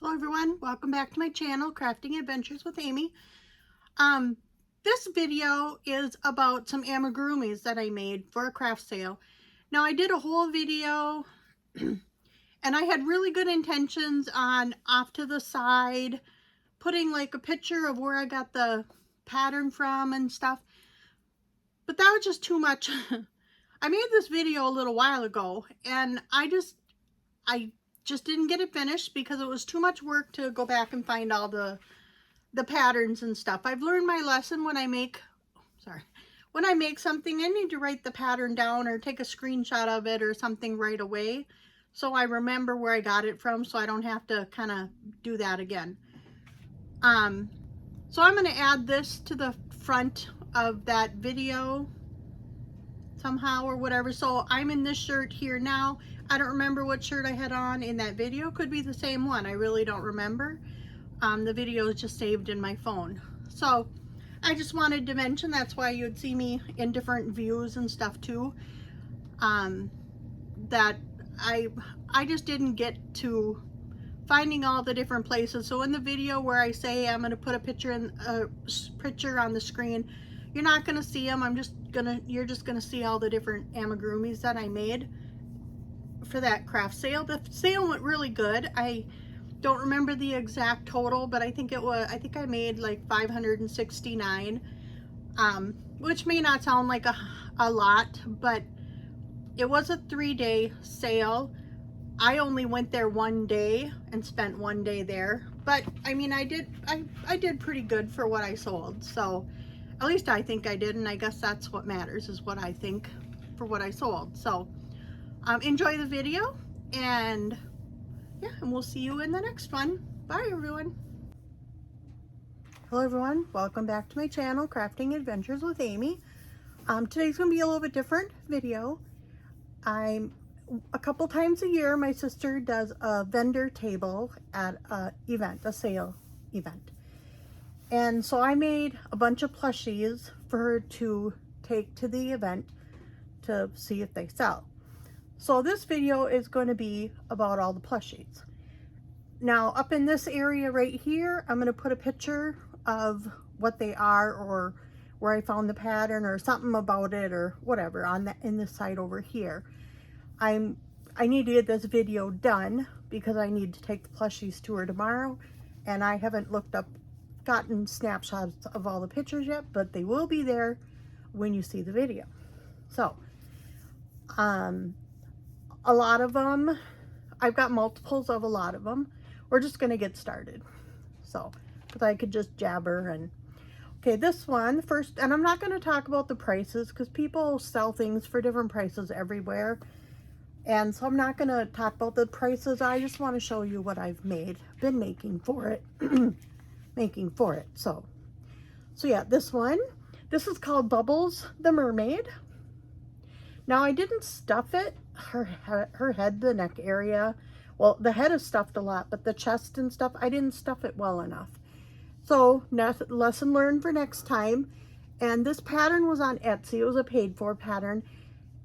Hello everyone, welcome back to my channel, Crafting Adventures with Amy. This video is about some amigurumis that I made for a craft sale. Now I did a whole video and I had really good intentions on off to the side, putting like a picture of where I got the pattern from and stuff, but that was just too much. I made this video a little while ago and I just didn't get it finished because it was too much work to go back and find all the patterns and stuff. I've learned my lesson when I make something, I need to write the pattern down or take a screenshot of it or something right away so I remember where I got it from, so I don't have to kind of do that again. So I'm going to add this to the front of that video somehow or whatever. So I'm in this shirt here now. I don't remember what shirt I had on in that video. Could be the same one. I really don't remember. The video is just saved in my phone. So I just wanted to mention that's why you'd see me in different views and stuff too. That I just didn't get to finding all the different places. So in the video where I say I'm going to put a picture on the screen, you're not going to see them. You're just going to see all the different amigurumis that I made for that craft sale. The sale went really good. I don't remember the exact total, but I think I made like 569, which may not sound like a lot, but it was a 3-day sale. I only went there one day and spent one day there, but I mean, I did pretty good for what I sold. So at least I think I did, and I guess that's what matters, is what I think for what I sold. So enjoy the video, and yeah, and we'll see you in the next one. Bye everyone. Hello everyone, welcome back to my channel, Crafting Adventures with Amy. Today's gonna be a little bit different video. A couple times a year, my sister does a vendor table at a sale event. And so I made a bunch of plushies for her to take to the event to see if they sell. So this video is going to be about all the plushies. Now up in this area right here, I'm going to put a picture of what they are or where I found the pattern or something about it or whatever in this side over here. I need to get this video done because I need to take the plushies to her tomorrow, and I haven't gotten snapshots of all the pictures yet, but they will be there when you see the video. So a lot of them, I've got multiples of a lot of them. We're just going to get started. So, because I could just jabber and, okay, this one first, and I'm not going to talk about the prices because people sell things for different prices everywhere. And so I'm not going to talk about the prices. I just want to show you what I've been making for it. So yeah, this is called Bubbles the Mermaid. Now I didn't stuff it, her head, the neck area. Well, the head is stuffed a lot, but the chest and stuff, I didn't stuff it well enough. So lesson learned for next time. And this pattern was on Etsy. It was a paid for pattern.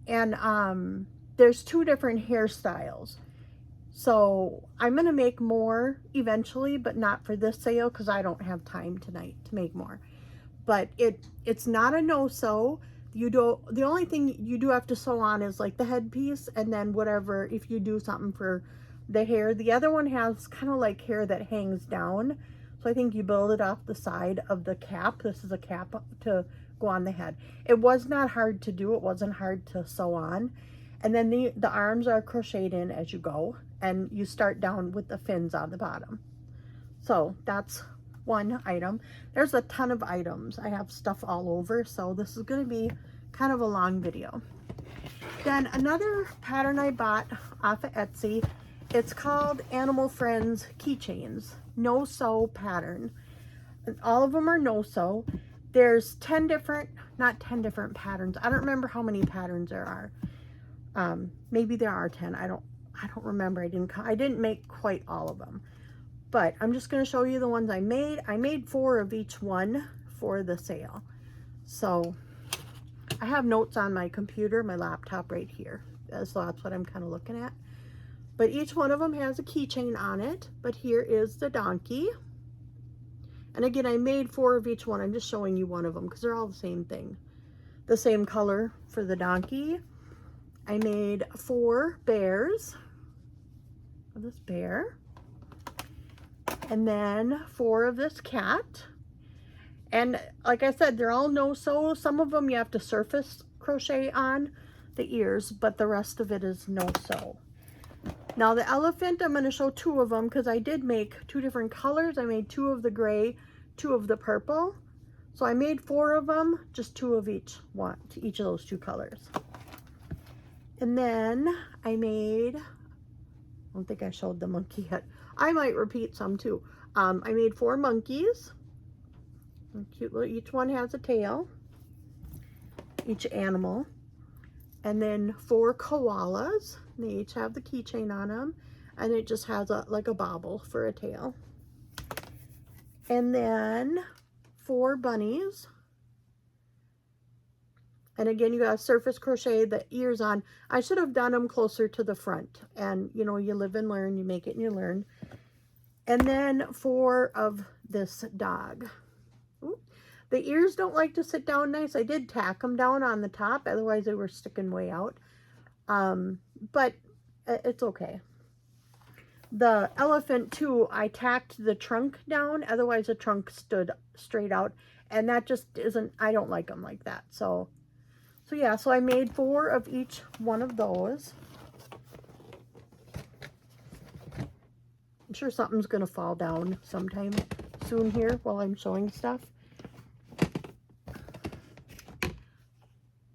And there's 2 different hairstyles. So I'm going to make more eventually, but not for this sale because I don't have time tonight to make more. But it's not a no-sew. The only thing you do have to sew on is like the headpiece, and then whatever, if you do something for the hair. The other one has kind of like hair that hangs down. So I think you build it off the side of the cap. This is a cap to go on the head. It was not hard to do. It wasn't hard to sew on. And then the arms are crocheted in as you go, and you start down with the fins on the bottom. So that's one item. There's a ton of items. I have stuff all over, so this is going to be kind of a long video. Then another pattern I bought off of Etsy, it's called Animal Friends Keychains, no-sew pattern. And all of them are no-sew. There's 10 different, not 10 different patterns. I don't remember how many patterns there are. Maybe there are 10. I don't remember. I didn't make quite all of them, but I'm just going to show you the ones I made. I made 4 of each one for the sale. So I have notes on my computer, my laptop right here. So that's what I'm kind of looking at. But each one of them has a keychain on it. But here is the donkey. And again, I made 4 of each one. I'm just showing you one of them because they're all the same thing. The same color for the donkey. I made 4 bears of this bear. And then 4 of this cat. And like I said, they're all no-sew. Some of them you have to surface crochet on the ears, but the rest of it is no-sew. Now the elephant, I'm going to show 2 of them because I did make 2 different colors. I made 2 of the gray, 2 of the purple. So I made 4 of them, just 2 of each one, each of those 2 colors. And then I made, I don't think I showed the monkey yet. I might repeat some too. I made 4 monkeys. Cute little, each one has a tail, each animal. And then 4 koalas. They each have the keychain on them. And it just has like a bobble for a tail. And then 4 bunnies. And again, you got surface crochet the ears on. I should have done them closer to the front. And you know, you live and learn, you make it and you learn. And then 4 of this dog. Ooh. The ears don't like to sit down nice. I did tack them down on the top, otherwise they were sticking way out. But it's okay. The elephant too, I tacked the trunk down, otherwise the trunk stood straight out, and that just isn't, I don't like them like that. So yeah, so I made 4 of each one of those. I'm sure something's gonna fall down sometime soon here while I'm showing stuff.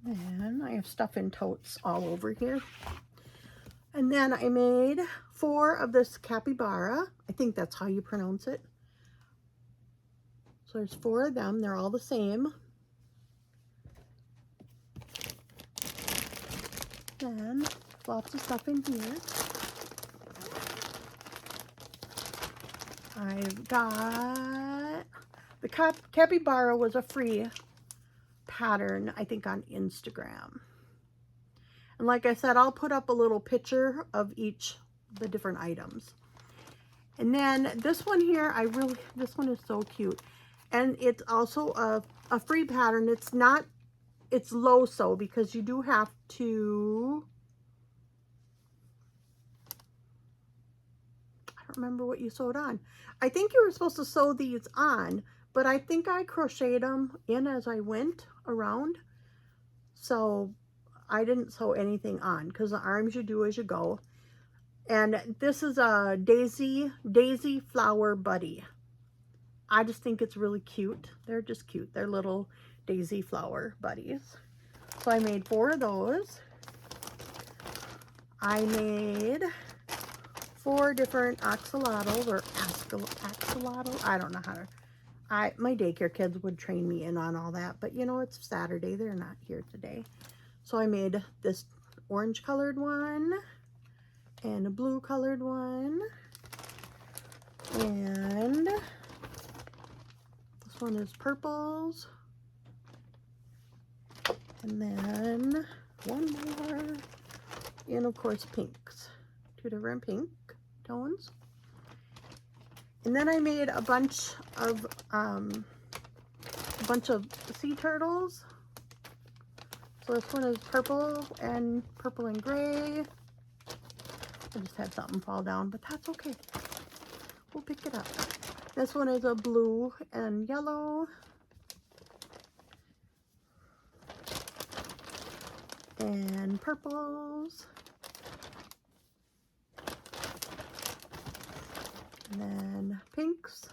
And I have stuff in totes all over here. And then I made 4 of this capybara. I think that's how you pronounce it. So there's 4 of them. They're all the same. And lots of stuff in here. I've got the capybara was a free pattern, I think, on Instagram. And like I said, I'll put up a little picture of each the different items. And then this one here, this one is so cute. And it's also a free pattern. It's low sew because you do have to, I don't remember what you sewed on. I think you were supposed to sew these on, but I think I crocheted them in as I went around. So I didn't sew anything on because the arms you do as you go. And this is a daisy flower buddy. I just think it's really cute. They're just cute. They're little daisy flower buddies. So I made 4 of those. I made 4 different axolotls or axolotl. I don't know how to. My daycare kids would train me in on all that, but you know, it's Saturday. They're not here today. So I made this orange colored one and a blue colored one. And this one is purples. And then one more. And of course pinks. 2 different pink tones. And then I made a bunch of sea turtles. So this one is purple and gray. I just had something fall down, but that's okay. We'll pick it up. This one is a blue and yellow. And purples. And then pinks.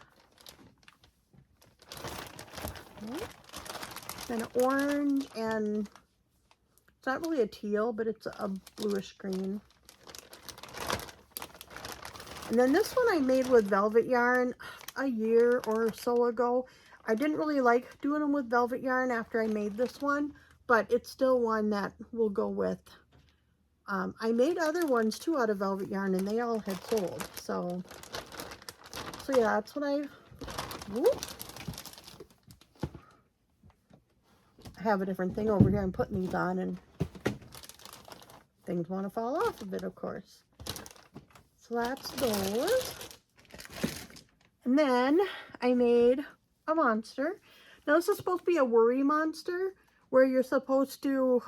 Okay. Then orange, and it's not really a teal, but it's a bluish green. And then this one I made with velvet yarn a year or so ago. I didn't really like doing them with velvet yarn after I made this one, but it's still one that will go with. I made other ones too out of velvet yarn, and they all had sold. So yeah, that's what I have a different thing over here. I'm putting these on, and things want to fall off of it, of course. So that's those. And then I made a monster. Now this is supposed to be a worry monster where you're supposed to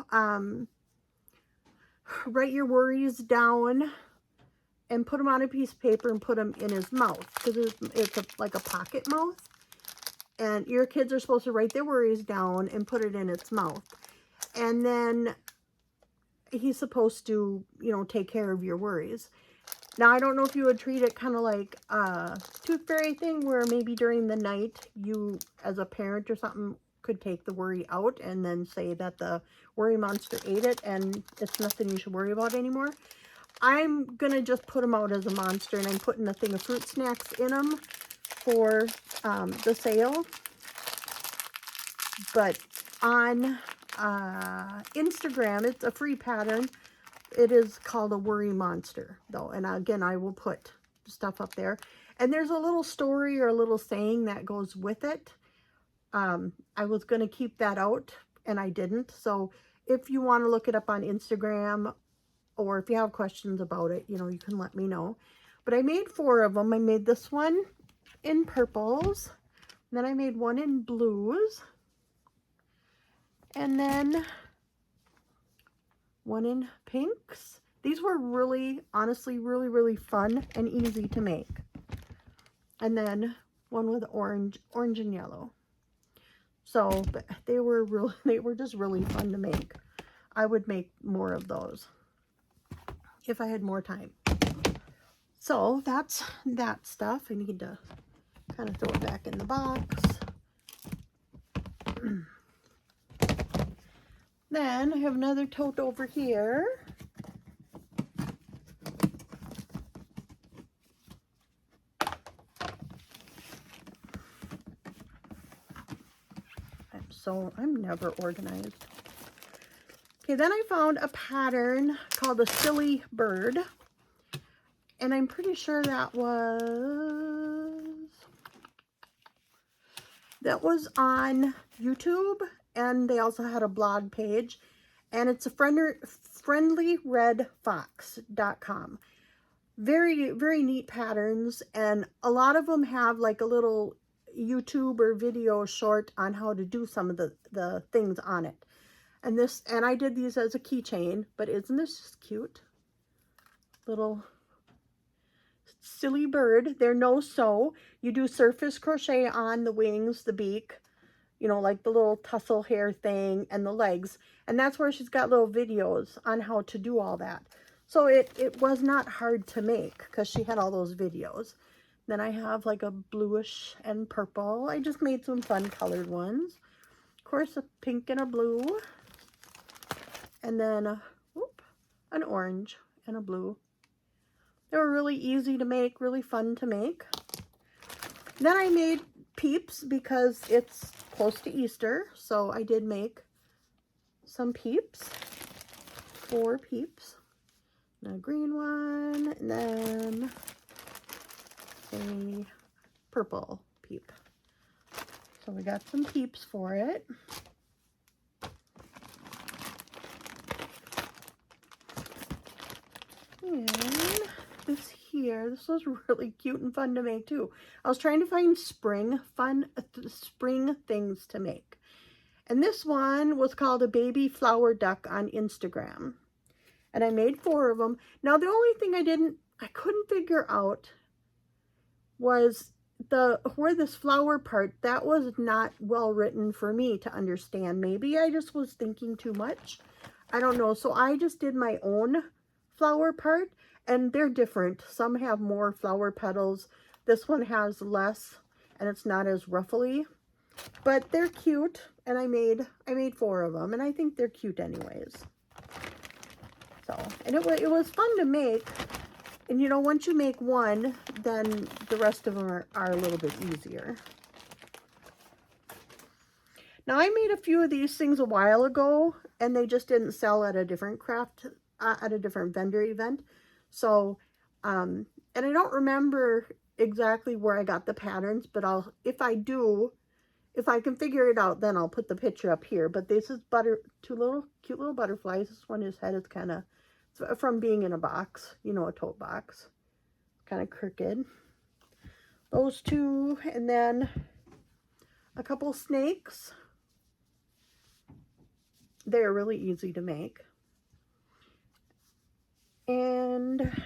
write your worries down and put them on a piece of paper and put them in his mouth, because it's like a pocket mouth. And your kids are supposed to write their worries down and put it in its mouth. And then he's supposed to, you know, take care of your worries. Now, I don't know if you would treat it kind of like a tooth fairy thing, where maybe during the night you, as a parent or something, could take the worry out and then say that the worry monster ate it and it's nothing you should worry about anymore. I'm going to just put him out as a monster, and I'm putting a thing of fruit snacks in him for the sale. But on Instagram, it's a free pattern. It is called a worry monster, though. And again, I will put stuff up there. And there's a little story or a little saying that goes with it. I was going to keep that out, and I didn't. So if you want to look it up on Instagram, or if you have questions about it, you know, you can let me know. But I made 4 of them. I made this one in purples. And then I made one in blues. And then one in pinks. These were really, honestly, really fun and easy to make. And then one with orange and yellow. So they were just really fun to make. I would make more of those if I had more time. So that's that stuff. I need to kind of throw it back in the box. Then I have another tote over here. I'm never organized. Okay, then I found a pattern called a Silly Bird. And I'm pretty sure that was on YouTube, and they also had a blog page, and it's a friendlyredfox.com. Very neat patterns, and a lot of them have like a little YouTube or video short on how to do some of the things on it. And I did these as a keychain, but isn't this just cute? Little silly bird. They're no-sew. You do surface crochet on the wings, the beak, you know, like the little tussle hair thing, and the legs. And that's where she's got little videos on how to do all that. So it was not hard to make because she had all those videos. Then I have like a bluish and purple. I just made some fun colored ones. Of course, a pink and a blue. And then an orange and a blue. They were really easy to make, really fun to make. Then I made peeps because it's close to Easter. So I did make some peeps. 4 peeps. And a green one. And then a purple peep. So we got some peeps for it. And this was really cute and fun to make too. I was trying to find spring things to make. And this one was called a baby flower duck on Instagram. And I made 4 of them. Now the only thing I couldn't figure out was where this flower part, that was not well written for me to understand. Maybe I just was thinking too much. I don't know. So I just did my own flower part, and they're different. Some have more flower petals. This one has less, and it's not as ruffly, but they're cute. And I made 4 of them, and I think they're cute anyways. So, and it was fun to make. And you know, once you make one, then the rest of them are a little bit easier. Now I made a few of these things a while ago, and they just didn't sell at a different vendor event. So, and I don't remember exactly where I got the patterns, but if I can figure it out, then I'll put the picture up here. But this is 2 cute little butterflies. This one, his head is kind of from being in a box, you know, a tote box. kind of crooked. Those two, and then a couple snakes. They're really easy to make. And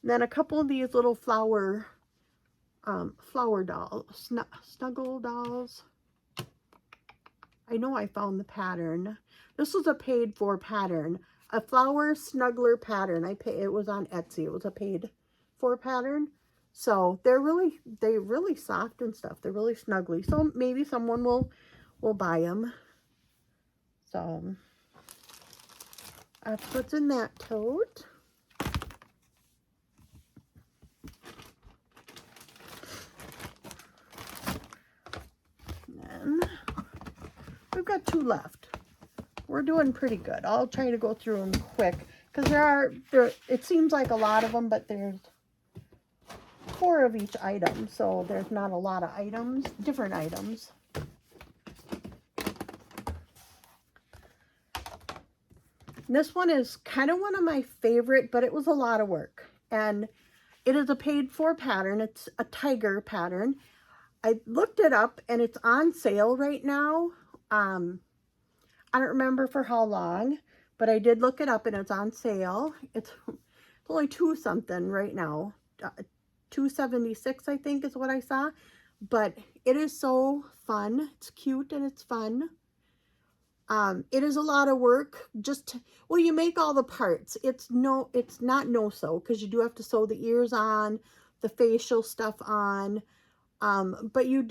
then a couple of these little flower dolls, snuggle dolls. I know I found the pattern. This was a paid for pattern, a flower snuggler pattern. It was on Etsy. It was a paid for pattern. So they're really soft and stuff. They're really snuggly. So maybe someone will buy them. So that's what's in that tote. And we've got 2 left. We're doing pretty good. I'll try to go through them quick because it seems like a lot of them, but there's 4 of each item, so there's not a lot of items, different items. This one is kind of one of my favorite, but it was a lot of work, and it is a paid for pattern. It's a tiger pattern. I looked it up and it's on sale right now. I don't remember for how long, but I did look it up and it's on sale. It's only $2 something right now. $2.76 I think is what I saw, but it is so fun. It's cute and it's fun. It is a lot of work. Well, you make all the parts. It's not no sew because you do have to sew the ears on, the facial stuff on. But you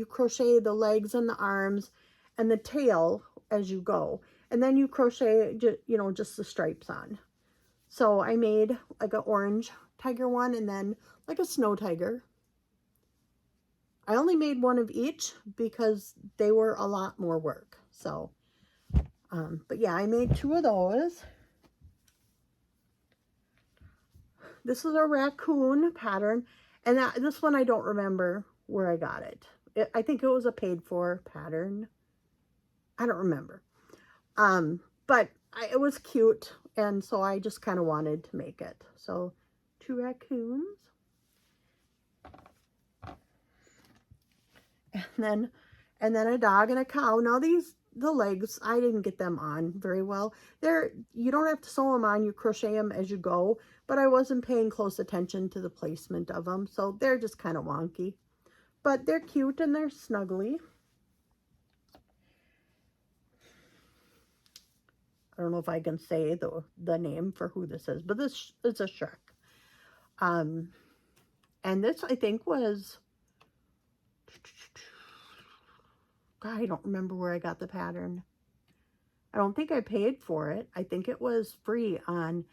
crochet the legs and the arms and the tail as you go. And then you crochet, just the stripes on. So I made like an orange tiger one and then like a snow tiger. I only made 1 of each because they were a lot more work. So, but yeah, I made 2 of those. This is a raccoon pattern. And this one, I don't remember where I got it. I think it was a paid for pattern. I don't remember. But it was cute. And so I just kind of wanted to make it. So 2 raccoons. And then a dog and a cow. Now the legs, I didn't get them on very well. You don't have to sew them on. You crochet them as you go. But I wasn't paying close attention to the placement of them. So they're just kind of wonky. But they're cute and they're snuggly. I don't know if I can say the name for who this is. But this is a Shrek. And this, I think, was... God, I don't remember where I got the pattern. I don't think I paid for it. I think it was free on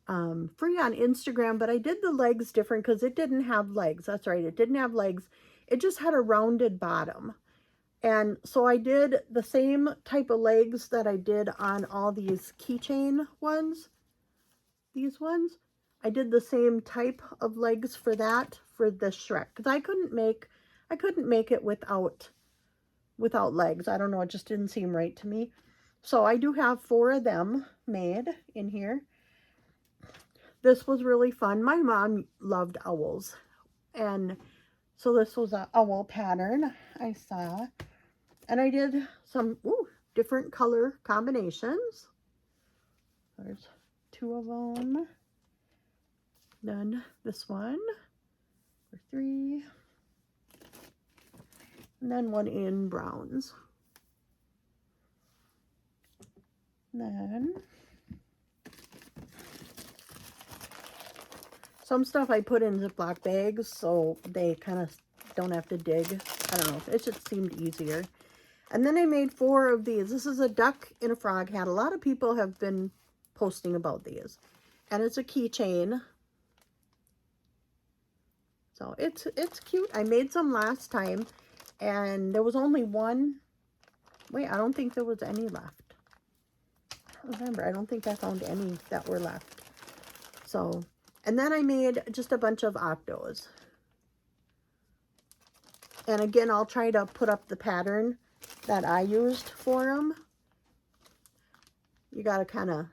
Instagram, but I did the legs different because it didn't have legs. That's right, it didn't have legs. It just had a rounded bottom. And so I did the same type of legs that I did on all these keychain ones. These ones. I did the same type of legs for that, for the Shrek. Because I couldn't make it without legs. I don't know, it just didn't seem right to me. So I do have 4 of them made in here. This was really fun. My mom loved owls. And so this was an owl pattern I saw. And I did some different color combinations. There's 2 of them. Then this one for 3. And then 1 in browns. And then some stuff I put in Ziploc bags so they kind of don't have to dig. I don't know. It just seemed easier. And then I made 4 of these. This is a duck in a frog hat. A lot of people have been posting about these. And it's a keychain. So it's cute. I made some last time. And there was only 1. Wait, I don't think there was any left. I don't remember. I don't think I found any that were left. So, and then I made just a bunch of octos. And again, I'll try to put up the pattern that I used for them. You got to kind of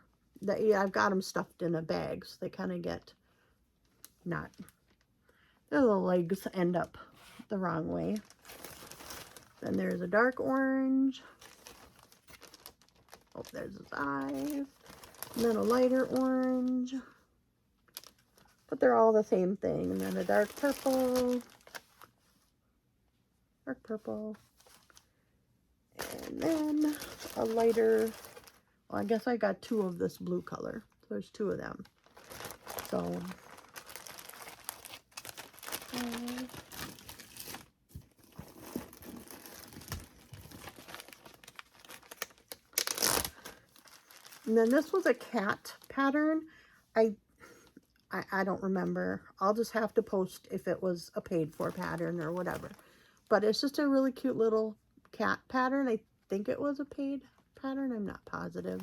I've got them stuffed in a bag, so they kind of get not, their little legs end up the wrong way. Then there's a dark orange. Oh, there's his eyes. And then a lighter orange. But they're all the same thing. And then a dark purple. Dark purple. And then a lighter, well, I guess I got two of this blue color. There's two of them. So, and then this was a cat pattern. I don't remember. I'll just have to post if it was a paid for pattern or whatever. But it's just a really cute little cat pattern. I think it was a paid pattern. I'm not positive.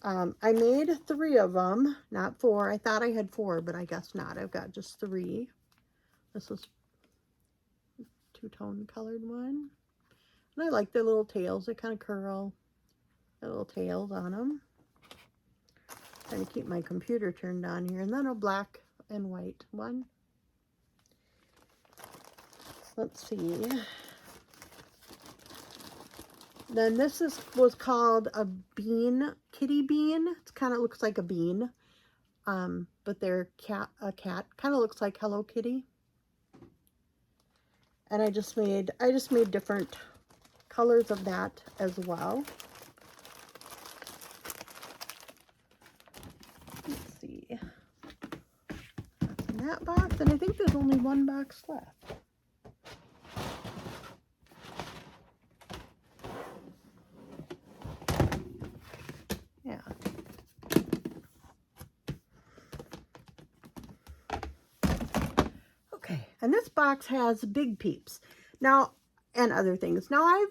I made 3 of them, not 4. I thought I had 4, but I guess not. I've got just 3. This was two-tone colored one. And I like their little tails. They kind of curl. Their little tails on them. Trying to keep my computer turned on here. And then a black and white one. Let's see. Then this was called a bean, kitty bean. It kind of looks like a bean. But they're a cat. Kind of looks like Hello Kitty. And I just made different colors of that as well. Let's see. That's in that box, and I think there's only 1 box left. Yeah. Okay, and this box has Big Peeps. Now, and other things. Now, I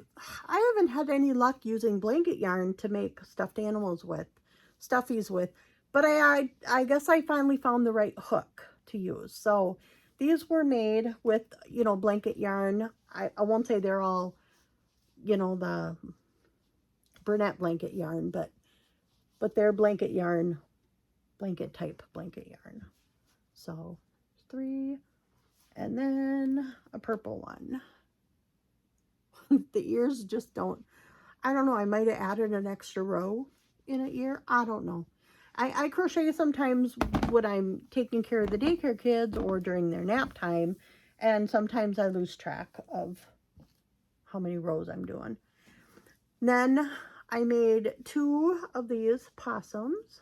haven't had any luck using blanket yarn to make stuffed animals with, stuffies with, but I guess I finally found the right hook to use. So these were made with, you know, blanket yarn. I won't say they're all, you know, the brunette blanket yarn, but they're blanket yarn, blanket type blanket yarn. So 3, and then a purple one. The ears just don't, I don't know, I might have added an extra row in an ear. I don't know. I crochet sometimes when I'm taking care of the daycare kids or during their nap time, and sometimes I lose track of how many rows I'm doing. Then I made 2 of these possums,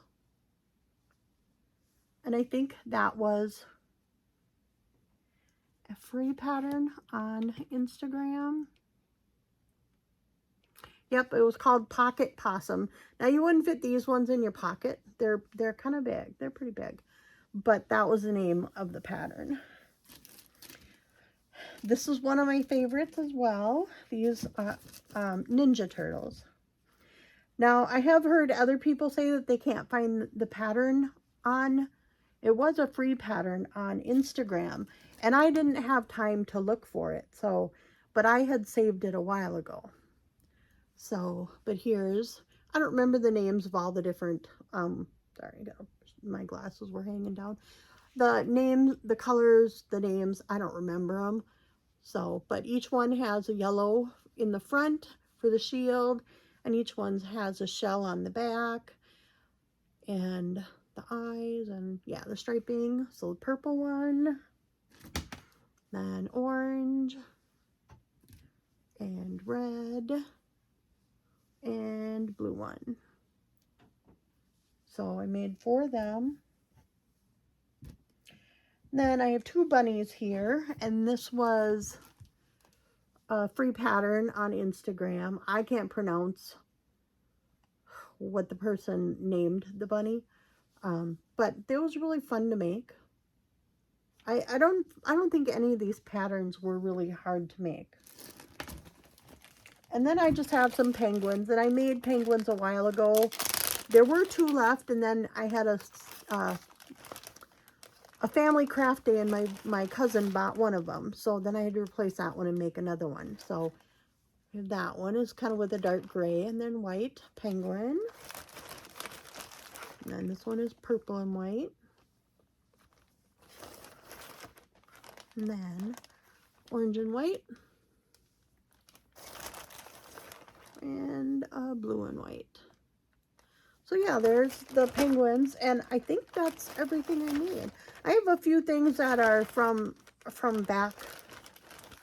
and I think that was a free pattern on Instagram. Yep, it was called Pocket Possum. Now, you wouldn't fit these ones in your pocket. They're kind of big. They're pretty big. But that was the name of the pattern. This is one of my favorites as well. These Ninja Turtles. Now, I have heard other people say that they can't find the pattern on, it was a free pattern on Instagram. And I didn't have time to look for it. So, but I had saved it a while ago. So, but here's, I don't remember the names of all the different, sorry, my glasses were hanging down. The names, the colors, the names, I don't remember them. So, but each one has a yellow in the front for the shield, and each one has a shell on the back, and the eyes, and yeah, the striping. So the purple one, then orange, and red, and blue one. So I made 4 of them. Then I have 2 bunnies here, and this was a free pattern on Instagram. I can't pronounce what the person named the bunny, but it was really fun to make. I don't think any of these patterns were really hard to make. And then I just have some penguins, and I made penguins a while ago. There were 2 left, and then I had a family craft day, and my cousin bought one of them. So then I had to replace that one and make another one. So that one is kind of with a dark gray and then white penguin. And then this one is purple and white. And then orange and white. And blue and white. So yeah, there's the penguins, and I think that's everything I need. I have a few things that are from back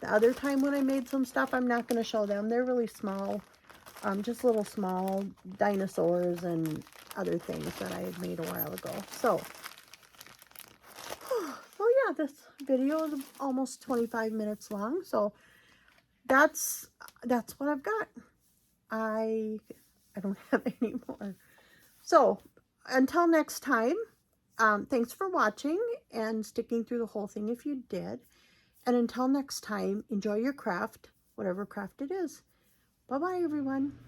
the other time when I made some stuff. I'm not going to show them. They're really small, just little small dinosaurs and other things that I had made a while ago. So, well, yeah, this video is almost 25 minutes long. So that's what I've got. I don't have any more. So until next time, thanks for watching and sticking through the whole thing if you did. And until next time, enjoy your craft, whatever craft it is. Bye-bye, everyone.